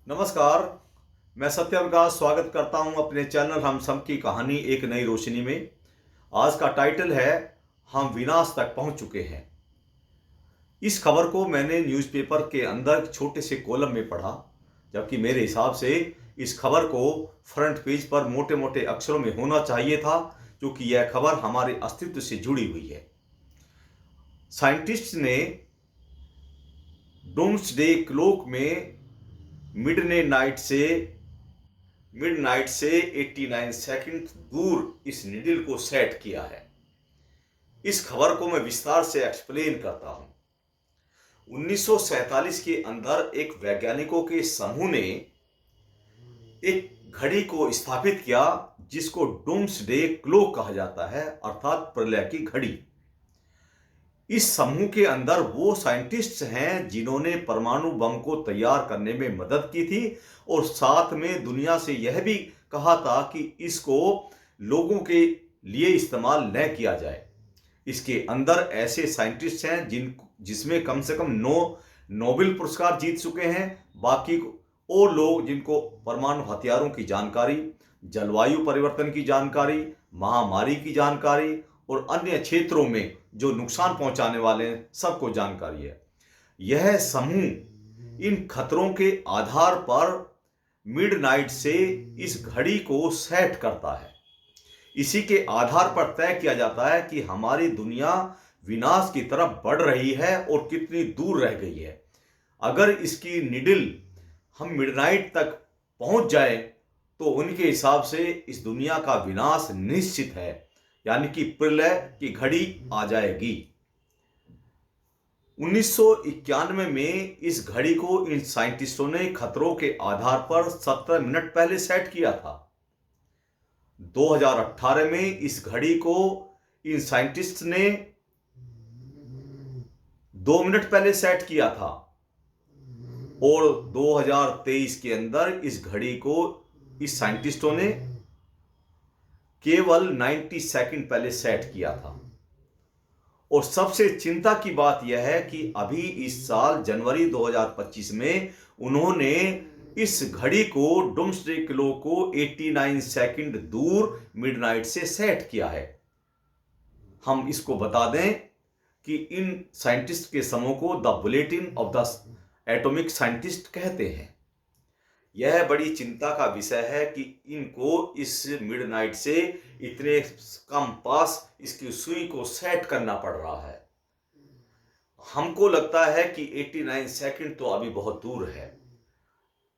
नमस्कार। मैं सत्यम का स्वागत करता हूं अपने चैनल हम सब की कहानी एक नई रोशनी में। आज का टाइटल है हम विनाश तक पहुंच चुके हैं। इस खबर को मैंने न्यूज़पेपर के अंदर छोटे से कॉलम में पढ़ा, जबकि मेरे हिसाब से इस खबर को फ्रंट पेज पर मोटे मोटे अक्षरों में होना चाहिए था, क्योंकि यह खबर हमारे अस्तित्व से जुड़ी हुई है। साइंटिस्ट ने डूम्सडे क्लॉक में मिडनाइट से 89 सेकंड दूर इस नीडल को सेट किया है। इस खबर को मैं विस्तार से एक्सप्लेन करता हूं। 1947 के अंदर एक वैज्ञानिकों के समूह ने एक घड़ी को स्थापित किया जिसको डूम्सडे क्लॉक कहा जाता है, अर्थात प्रलय की घड़ी। इस समूह के अंदर वो साइंटिस्ट्स हैं जिन्होंने परमाणु बम को तैयार करने में मदद की थी और साथ में दुनिया से यह भी कहा था कि इसको लोगों के लिए इस्तेमाल न किया जाए। इसके अंदर ऐसे साइंटिस्ट हैं जिसमें कम से कम 9 नोबेल पुरस्कार जीत चुके हैं। बाकी और लोग जिनको परमाणु हथियारों की जानकारी, जलवायु परिवर्तन की जानकारी, महामारी की जानकारी और अन्य क्षेत्रों में जो नुकसान पहुंचाने वाले हैं, सबको जानकारी है। यह समूह इन खतरों के आधार पर मिडनाइट से इस घड़ी को सेट करता है। इसी के आधार पर तय किया जाता है कि हमारी दुनिया विनाश की तरफ बढ़ रही है और कितनी दूर रह गई है। अगर इसकी निडल हम मिडनाइट तक पहुंच जाए तो उनके हिसाब से इस दुनिया का विनाश निश्चित है, यानी कि प्रलय की घड़ी आ जाएगी। 1991 में इस घड़ी को इन साइंटिस्टों ने खतरों के आधार पर 17 मिनट पहले सेट किया था। 2018 में इस घड़ी को इन साइंटिस्ट ने 2 मिनट पहले सेट किया था और 2023 के अंदर इस घड़ी को इस साइंटिस्टों ने केवल 90 सेकंड पहले सेट किया था। और सबसे चिंता की बात यह है कि अभी इस साल जनवरी 2025 में उन्होंने इस घड़ी को डूम्सडे क्लॉक को 89 सेकंड दूर मिडनाइट से सेट किया है। हम इसको बता दें कि इन साइंटिस्ट के समूह को the bulletin of the atomic scientist कहते हैं। यह बड़ी चिंता का विषय है कि इनको इस मिडनाइट से इतने कम पास इसकी सुई को सेट करना पड़ रहा है। हमको लगता है कि 89 सेकंड तो अभी बहुत दूर है,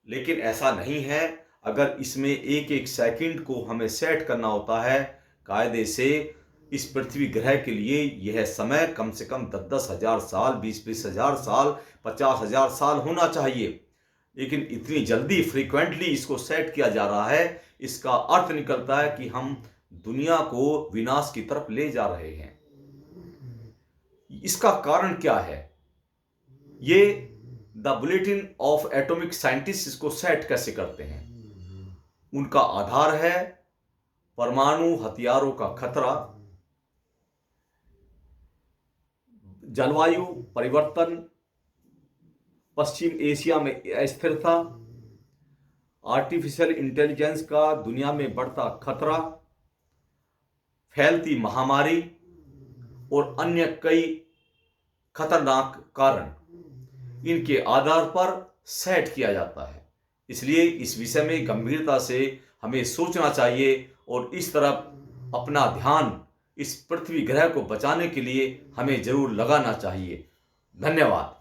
लेकिन ऐसा नहीं है। अगर इसमें एक एक सेकंड को हमें सेट करना होता है कायदे से, इस पृथ्वी ग्रह के लिए यह समय कम से कम 10-10 हजार साल, 20-20 हजार साल, 50 हजार साल होना चाहिए। लेकिन इतनी जल्दी फ्रीक्वेंटली इसको सेट किया जा रहा है, इसका अर्थ निकलता है कि हम दुनिया को विनाश की तरफ ले जा रहे हैं। इसका कारण क्या है? ये the bulletin of atomic scientist इसको सेट कैसे करते हैं? उनका आधार है परमाणु हथियारों का खतरा, जलवायु परिवर्तन, पश्चिम एशिया में अस्थिरता, आर्टिफिशियल इंटेलिजेंस का दुनिया में बढ़ता खतरा, फैलती महामारी और अन्य कई खतरनाक कारण इनके आधार पर सेट किया जाता है। इसलिए इस विषय में गंभीरता से हमें सोचना चाहिए और इस तरफ अपना ध्यान इस पृथ्वी ग्रह को बचाने के लिए हमें जरूर लगाना चाहिए। धन्यवाद।